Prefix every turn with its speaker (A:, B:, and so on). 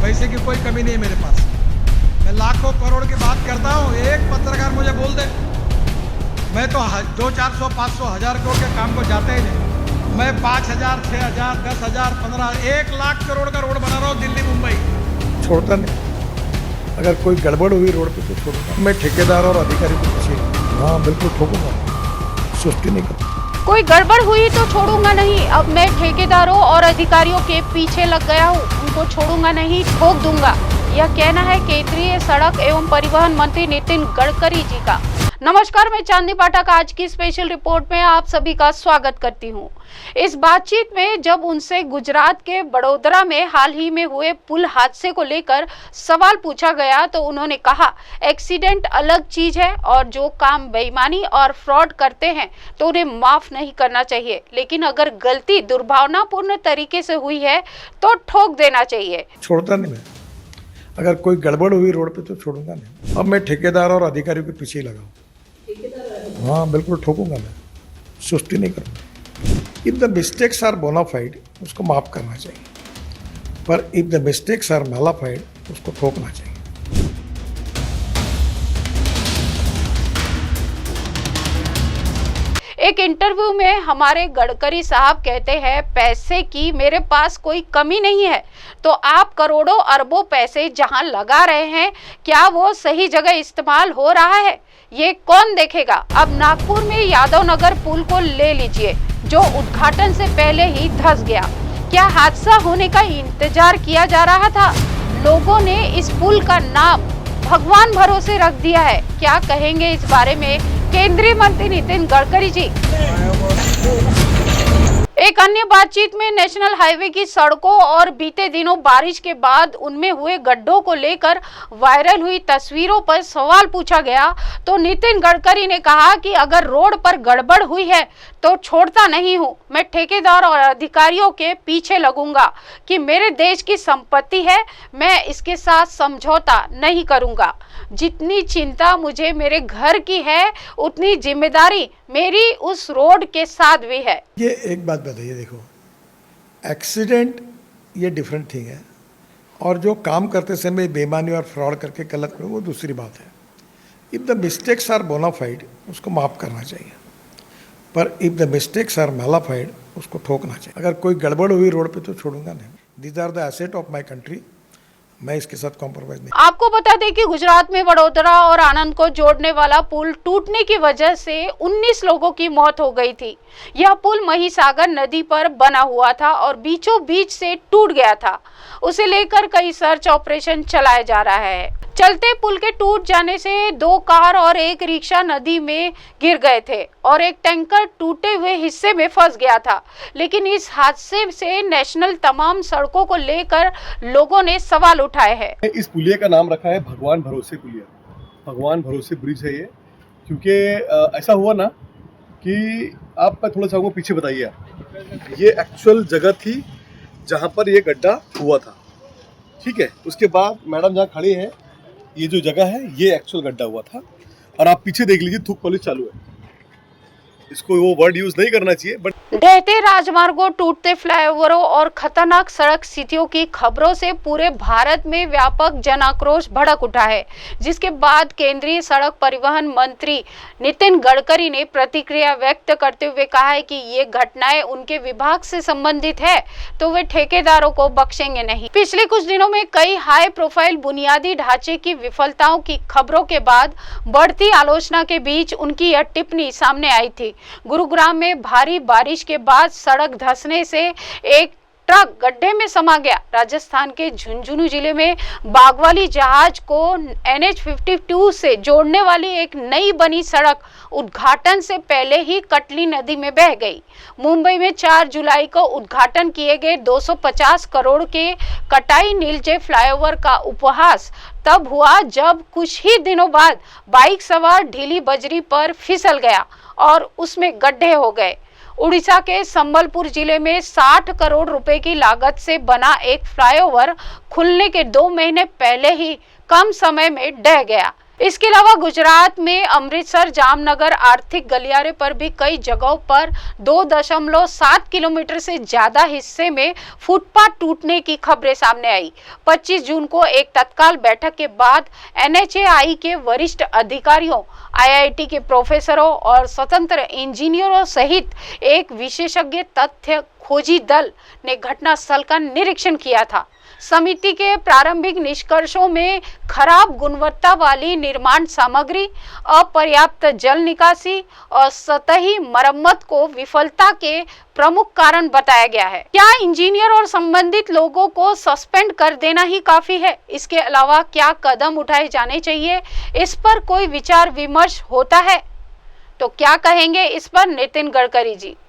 A: पैसे की कोई कमी नहीं है मेरे पास। मैं लाखों करोड़ की बात करता हूँ, एक पत्रकार मुझे बोल दे मैं तो 200, 400, 500, 1000 करोड़ के काम को जाते ही नहीं। मैं 5000, 6000, 10,000, 15,000, 1 लाख करोड़ का रोड बना रहा हूँ दिल्ली मुंबई। छोड़ता नहीं, अगर कोई गड़बड़ हुई रोड पे तो छोड़ूंगा। मैं ठेकेदार और अधिकारी को पीछे, हाँ बिल्कुल ठोकूंगा, सुस्ती नहीं करूँगा।
B: कोई गड़बड़ हुई तो छोड़ूंगा नहीं। अब मैं ठेकेदारों और अधिकारियों के पीछे लग गया हूँ, उनको छोड़ूंगा नहीं, ठोक दूंगा। यह कहना है केंद्रीय सड़क एवं परिवहन मंत्री नितिन गडकरी जी का। नमस्कार, मैं चांदनी पाठक आज की स्पेशल रिपोर्ट में आप सभी का स्वागत करती हूं। इस बातचीत में जब उनसे गुजरात के बड़ोदरा में हाल ही में हुए पुल हादसे को लेकर सवाल पूछा गया तो उन्होंने कहा एक्सीडेंट अलग चीज है और जो काम बेईमानी और फ्रॉड करते हैं तो उन्हें माफ नहीं करना चाहिए, लेकिन अगर गलती दुर्भावनापूर्ण तरीके से हुई है तो ठोक देना चाहिए।
A: छोड़ता नहीं मैं, अगर कोई गड़बड़ हुई रोड पे तो छोड़ूंगा नहीं। अब मैं ठेकेदार और अधिकारियों के पीछे ही लगा हूँ, हाँ बिल्कुल ठोकूंगा मैं, सुस्ती नहीं करूँगा। If the mistakes are bona fide उसको माफ करना चाहिए, पर if the mistakes are mala fide उसको ठोकना चाहिए।
B: एक इंटरव्यू में हमारे गडकरी साहब कहते हैं पैसे की मेरे पास कोई कमी नहीं है, तो आप करोड़ों अरबों पैसे जहां लगा रहे हैं क्या वो सही जगह इस्तेमाल हो रहा है, ये कौन देखेगा। अब नागपुर में यादव नगर पुल को ले लीजिए, जो उद्घाटन से पहले ही धंस गया। क्या हादसा होने का इंतजार किया जा रहा था? लोगों ने इस पुल का नाम भगवान भरोसे रख दिया है। क्या कहेंगे इस बारे में केंद्रीय मंत्री नितिन गडकरी जी। एक अन्य बातचीत में नेशनल हाईवे की सड़कों और बीते दिनों बारिश के बाद उनमें हुए गड्ढों को लेकर वायरल हुई तस्वीरों पर सवाल पूछा गया तो नितिन गडकरी ने कहा कि अगर रोड पर गड़बड़ हुई है तो छोड़ता नहीं हूं, मैं ठेकेदार और अधिकारियों के पीछे लगूंगा कि मेरे देश की संपत्ति है, मैं इसके साथ समझौता नहीं करूंगा। जितनी चिंता मुझे मेरे घर की है उतनी जिम्मेदारी मेरी उस रोड के साथ भी है।
A: ये एक बात बताइए, देखो एक्सीडेंट ये डिफरेंट थिंग है और जो काम करते समय बेईमानी और फ्रॉड करके गलत करो वो दूसरी बात है। If the mistakes are bona fide उसको माफ करना चाहिए, पर if the mistakes are mala fide उसको ठोकना चाहिए। अगर कोई गड़बड़ हुई रोड पे तो छोड़ूंगा नहीं। These are the asset of my country, मैं इसके साथ कॉम्प्रोमाइज नहीं।
B: आपको बता दें कि गुजरात में वडोदरा और आनंद को जोड़ने वाला पुल टूटने की वजह से 19 लोगों की मौत हो गई थी। यह पुल महिसागर नदी पर बना हुआ था और बीचों बीच से टूट गया था। उसे लेकर कई सर्च ऑपरेशन चलाया जा रहा है। चलते पुल के टूट जाने से 2 कार और 1 रिक्शा नदी में गिर गए थे और एक टैंकर टूटे हुए हिस्से में फंस गया था। लेकिन इस हादसे से नेशनल तमाम सड़कों को लेकर लोगों ने सवाल उठाए हैं।
C: इस पुलिया का नाम रखा है भगवान भरोसे पुलिया, भगवान भरोसे ब्रिज है ये, क्योंकि ऐसा हुआ ना कि आप मैं थोड़ा सा पीछे बताइए आप, ये एक्चुअल जगह थी जहाँ पर ये गड्ढा हुआ था, ठीक है। उसके बाद मैडम जहाँ खड़ी है, ये जो जगह है ये एक्चुअल गड्ढा हुआ था और आप पीछे देख लीजिए थूक पॉलिश चालू है। इसको वो वर्ड यूज नहीं करना चाहिए, बट
B: ढहते राजमार्गों, टूटते फ्लाईओवरों और खतरनाक सड़क स्थितियों की खबरों से पूरे भारत में व्यापक जन आक्रोश भड़क उठा है, जिसके बाद केंद्रीय सड़क परिवहन मंत्री नितिन गडकरी ने प्रतिक्रिया व्यक्त करते हुए कहा है कि ये घटनाएं उनके विभाग से संबंधित है तो वे ठेकेदारों को बख्शेंगे नहीं। पिछले कुछ दिनों में कई हाई प्रोफाइल बुनियादी ढांचे की विफलताओं की खबरों के बाद बढ़ती आलोचना के बीच उनकी यह टिप्पणी सामने आई थी। गुरुग्राम में भारी बारिश के बाद सड़क धंसने से एक ट्रक गड्ढे में समा गया। राजस्थान के झुंझुनू जिले में बागवाली जहाज को NH-52 से जोड़ने वाली एक नई बनी सड़क उद्घाटन से पहले ही कटली नदी में बह गई। मुंबई में 4 जुलाई को उद्घाटन किए गए 250 करोड़ के कटाई नीलजे फ्लाईओवर का उपहास तब हुआ जब कुछ ही दिनों बाद बाइक सवार ढीली बजरी पर फिसल गया और उसमें गड्ढे हो गए। उड़ीसा के संबलपुर जिले में 60 करोड़ रुपए की लागत से बना एक फ्लाईओवर खुलने के 2 महीने पहले ही कम समय में ढह गया। इसके अलावा गुजरात में अमृतसर जामनगर आर्थिक गलियारे पर भी कई जगहों पर 2.7 किलोमीटर से ज्यादा हिस्से में फुटपाथ टूटने की खबरें सामने आई। 25 जून को एक तत्काल बैठक के बाद NHAI के वरिष्ठ अधिकारियों, IIT के प्रोफेसरों और स्वतंत्र इंजीनियरों सहित एक विशेषज्ञ तथ्य खोजी दल ने घटनास्थल का निरीक्षण किया था। समिति के प्रारंभिक निष्कर्षों में खराब गुणवत्ता वाली निर्माण सामग्री, अपर्याप्त जल निकासी और सतही मरम्मत को विफलता के प्रमुख कारण बताया गया है। क्या इंजीनियर और संबंधित लोगों को सस्पेंड कर देना ही काफी है? इसके अलावा क्या कदम उठाए जाने चाहिए? इस पर कोई विचार विमर्श होता है? तो क्या कहेंगे इस पर नितिन गडकरी जी?